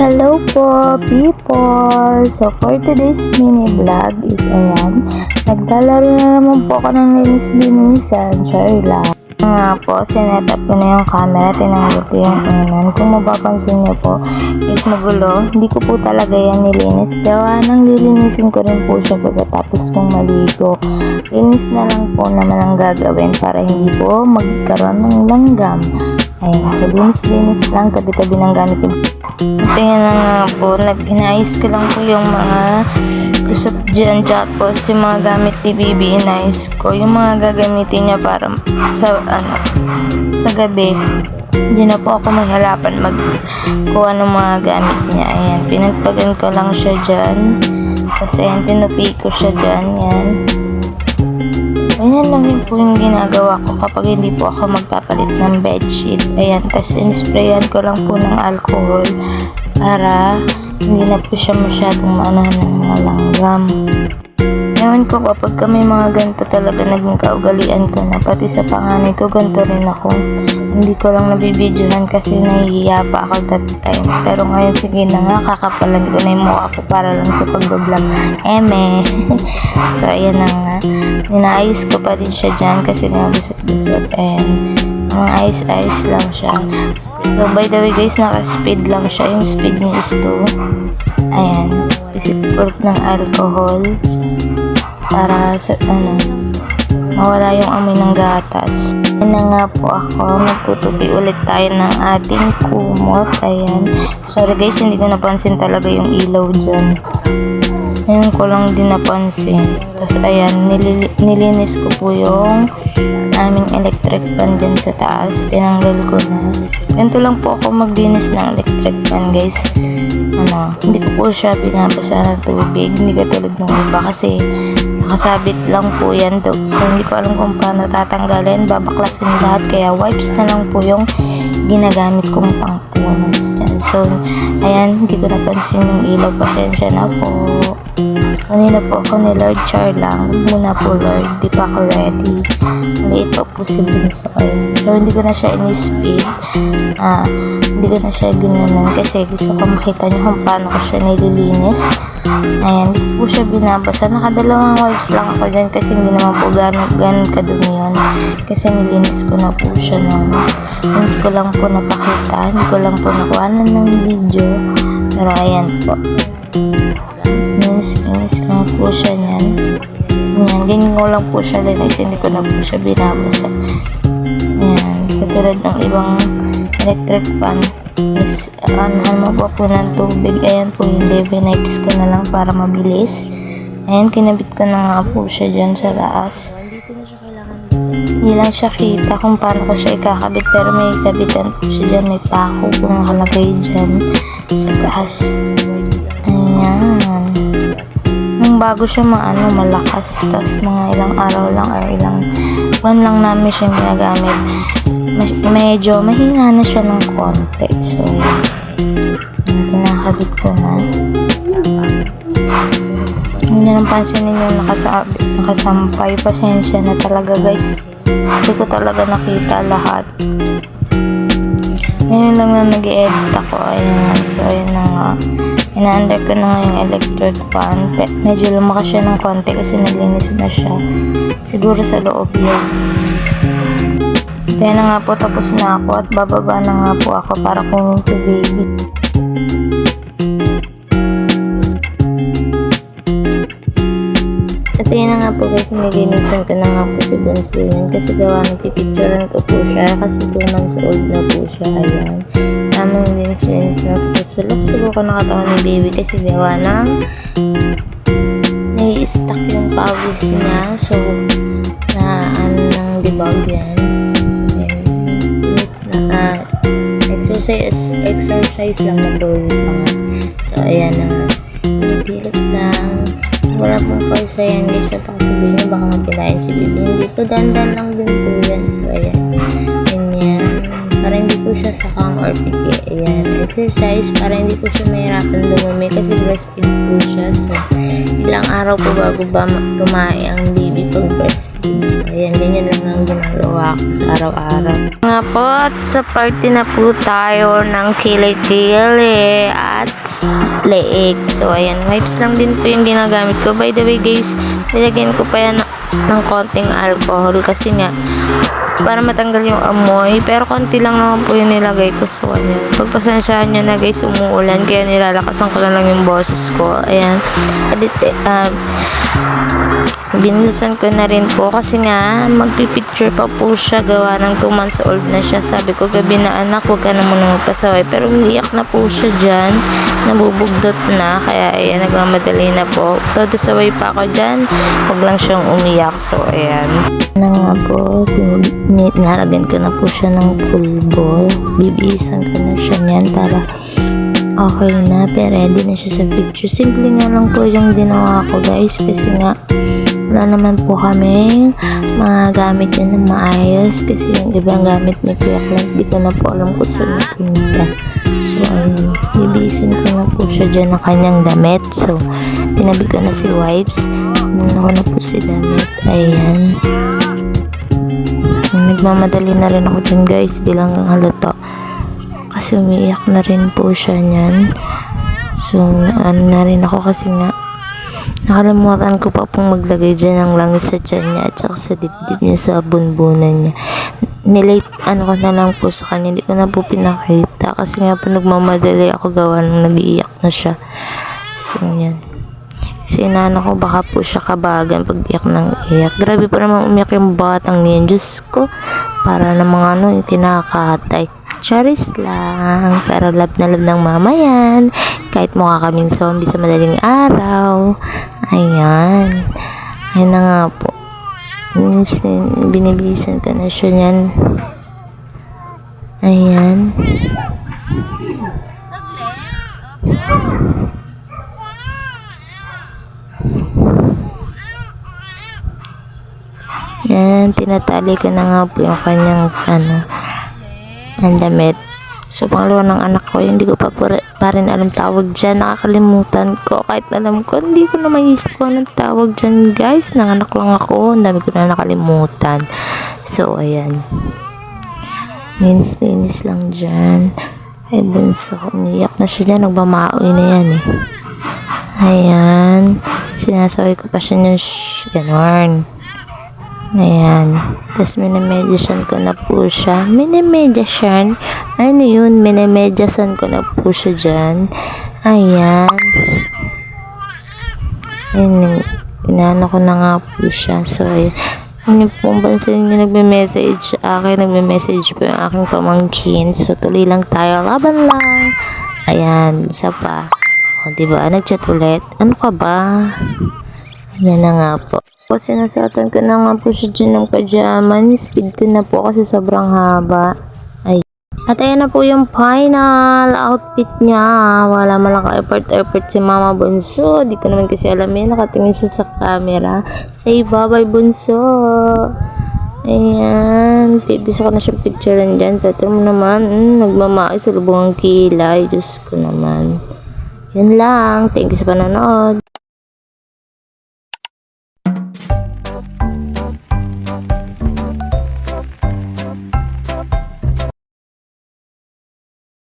Hello po people! So for today's mini vlog is ayan, naglalaro na naman po ako ng linis-linisan, char lang. Nga po, sinetap ko na yung camera, tinanggap ko yung unan. Kung mapapansin nyo po, is magulo. Hindi ko po talaga yan nilinis. Gawa nang lilinisin ko rin po siya pagkatapos kong maligo. Linis na lang po naman ang gagawin para hindi po magkaroon ng langgam. Ayan, so linis-linis lang, tabi-tabi ng gamit yung tingnan na nga po, nag-inayos ko lang po yung mga kusot dyan, tapos yung mga gamit ni Bibi, inayos ko yung mga gagamitin niya para sa gabi. Hindi na po ako maghirapan magkuha ng mga gamit niya. Ayan, pinagpagan ko lang siya dyan, kasi ayan, tinupi ko siya dyan, yan. Ayan lang yun po yung ginagawa ko kapag hindi po ako magpapalit ng bedsheet. Ayan, tapos in-sprayan ko lang po ng alcohol para hindi na po siya masyadong maanahan ng mga langgam. Ewan ko kapag may mga ganito talaga naging kaugalian ko na, pati sa panganay ko ganito rin ako. Hindi ko lang nabibidyohan kasi nahihiya pa ako that time. Pero ngayon sige na nga, kakapalan ko na yung mukha ko para lang sa pag-vlog. So ayan na nga, ninaayos ko pa din siya dyan kasi nga busot-busot, and mga ice-ice lang siya. So by the way guys, naka-speed lang siya, yung speed niya is 2. Ayan, isipot ng alcohol para sa mawala yung amoy ng gatas. Ayan na nga po ako, magtutupi ulit tayo ng ating kumot. Ayan, sorry guys, hindi ko napansin talaga yung ilaw dyan. Ngayon ko lang din napansin. Tapos ayan, nilinis ko po yung aming electric fan dyan sa taas. Tinanggal ko na. Ganito lang po ako maglinis ng electric fan guys. Hindi ko po siya binabasa ng tubig. Hindi katulad ng iba kasi nakasabit lang po yan. So hindi ko alam kung paano tatanggalin. Babaklasin lahat. Kaya wipes na lang po yung ginagamit kong pangpunas dyan. So ayan, hindi ko napansin yung ilaw. Pasensya na po. Kanina po ako ni Lord Char lang. Muna po Lord, di pa ako ready. Maliit pa po si Bunso. So hindi ko na siya in-speed. Hindi ko na siya ginanon kasi gusto ko makita nyo kung paano ko siya nililinis. Ayan, hindi po siya binabasa. Nakadalawang wipes lang ako dyan kasi hindi naman po ganun kadumi yun. Kasi nilinis ko na po siya hindi ko lang po napakita. Hindi ko lang po nakuha ng video. Pero ayan po. Inis lang po siya niyan. Ayan, ganyan ko lang po siya linis. Hindi ko na po siya binabasa. Ayan, katulad ng ibang electric fan is anuhan mo po ng tubig. Ayan po yung wipes ko na lang para mabilis. Ayan, kinabit ko na nga po siya dyan sa taas. Hindi lang siya kita kung paano ko siya ikakabit, pero may kabitan po siya dyan, may pako po nakalagay dyan sa taas. Ayan, nung bago siya malakas, tapos mga ilang araw lang or ilang buwan lang namin siyang ginagamit, medyo mahina na siya ng konti. So pinakabit ko na. Hindi nang pansin ninyo nakasampay. Pasensya na talaga guys, hindi ko talaga nakita lahat. Ngayon lang na nag-i-edit ako. Ayan, so ayan na nga, ina-under ko na nga yung electric fan. Medyo lumakas siya ng konti kasi naglinis na siya, siguro sa loob yun. Kaya na nga po, tapos na ako at bababa na nga po ako para kunin si baby. At yun na nga po guys, nilinisan ko na nga po si Bunso yun kasi gawa ng pipicturean ko po siya kasi 2 months old na po siya. Ayan, tamang linis na sulok-sulok ko na katawan ni baby kasi gawa ng nai-stuck yung pawis niya. So nang dibag yan. So ayan, exercise lang na po yun. So ayan na nga, pilit lang. Wala pong force yan guys, sa taas sabihin nyo baka mapilayan si baby. Hindi po, dandan lang din po yan. So ayan, ganyan, para hindi po siya sakang or piki. Ayan, exercise para hindi po siya mahirapan dumumi kasi breastfeed po siya. So ilang araw po bago ba tumae ang baby pag breastfeed. So ayan, ganyan lang ang ginagawa ko sa araw-araw. Nga po, sa party na po tayo ng kili-kili at leeg. So, ayan, wipes lang din po yung ginagamit ko. By the way, guys, nilagyan ko pa yan ng konting alcohol kasi nga, para matanggal yung amoy. Pero konti lang naman po yung nilagay ko. So, ayan. Pagpasensyahan nyo na, guys, umuulan. Kaya nilalakasan ko na lang yung boses ko. Ayan. Binilisan ko na rin po kasi nga magpipicture pa po siya, gawa ng 2 months old na siya. Sabi ko gabi na, anak, huwag ka na muna magpasaway, pero umiiyak na po siya dyan, nabubugdot na, kaya ayan, nagmamadali na po. Todo saway pa ako dyan, huwag lang siyang umiyak. So ayan na nga po, nalagyan ko na po siya ng pulbo, bibihisan ko na siya niyan para okay na, pero ready na siya sa picture. Simple nga lang po yung ginawa ko, guys, kasi nga wala naman po kami mga gamit yan na maayos kasi yung ibang gamit ni Kuya Clark di ko na po alam kung saan napunta. So ayun, bibisin ko na po siya dyan ng kanyang damit. So tinabi ko na si wipes, ko na po si damit. Ayan, nagmamadali na rin ako dyan, guys, di lang halata kasi umiiyak na rin po siya nyan. So ano na rin ako kasi nga nakalimutan ko pa pong maglagay dyan ng langis sa tiyan niya at saka sa dibdib niya, sa bunbunan niya. Nilate ko na lang po sa kanya, hindi ko na po pinakita kasi nga po nagmamadali ako gawa nung nag-iiyak na siya. So yan, kasi ko baka po siya kabagan pag iyak ng iyak. Grabe pa naman umiyak yung batang niyan, Diyos ko, para na mga kinakatay. Charis lang, pero love na love ng mama yan, kahit mukha kaming zombie sa madaling araw. Ayan, ayun na nga po, binibisan ko na siya niyan. Ayan, yan, tinatali ko na nga po yung kanyang ang damit. So pangalawa ng anak ko, hindi ko pa rin alam tawag dyan, nakakalimutan ko, kahit alam ko hindi ko na maisip ko anong tawag dyan, guys. Nanganak lang ako, ang dami ko na nakalimutan. So ayan, linis lang dyan. Ay bunso, umiyak na siya dyan, nagbamaoy na yan eh. Ayan, sinasaway ko pa siya ng ganon. Ayan, tapos minimedyasan ko na po siya. Minimedyasan? Ano yun? Minimedyasan ko na po siya dyan. Ayan. Ayan, inano ko na nga po siya. So, ayan. Ano pong pansin nyo, nagme-message sa akin, nagme-message po yung aking pamangkin. So, tuloy lang tayo, laban lang. Ayan, isa pa. O, diba? Nag-chat ulit. Ano ka ba? Yan na nga po. Sinasatan ko na nga po siya dyan ng pajama. Speed ko na po kasi sobrang haba. Ay. At ayan na po yung final outfit niya. Wala man lang ka-effort si Mama Bunso. Di ko naman kasi alam yun. Nakatingin siya sa camera. Say bye-bye, Bunso. Ayan. Pibisa ko na siya picturean dyan. Pero mo naman, nagmamaki sa lubong ang kilay. Diyos ko naman. Yan lang. Thank you sa panonood.